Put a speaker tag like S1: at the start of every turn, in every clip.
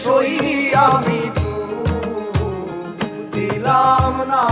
S1: সই আমি দিলাম না।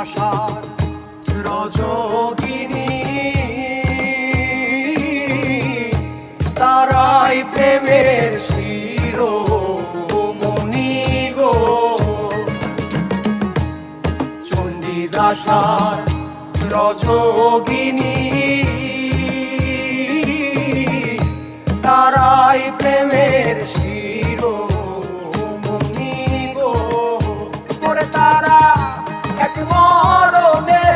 S1: আশার রজকিনী তারাই প্রেমের শিরোমণি গো। চণ্ডীদাসার রজকিনী তারাই প্রেমের শিরোমণি গো। করে তারা এক মরণে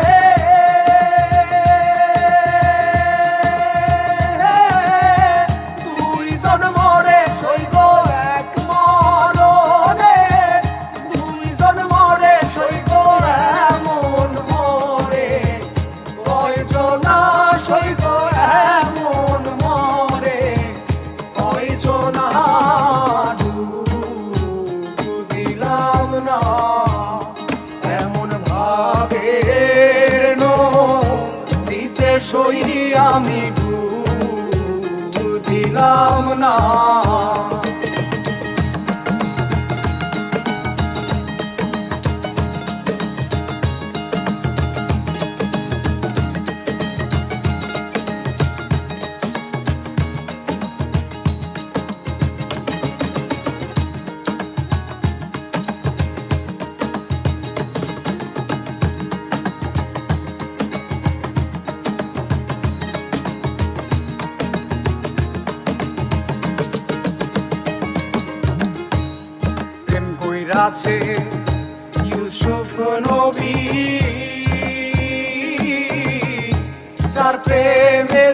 S1: দুই জন্মরে সইব এক মরণে, দুই জন্মরে সইব এমন মরে, কয়জনা সইব এমন মরে, কয়জনা দিলাম না। দিতে সই আমি দিলাম না। আছে ইউসুফ নবী যার প্রেমে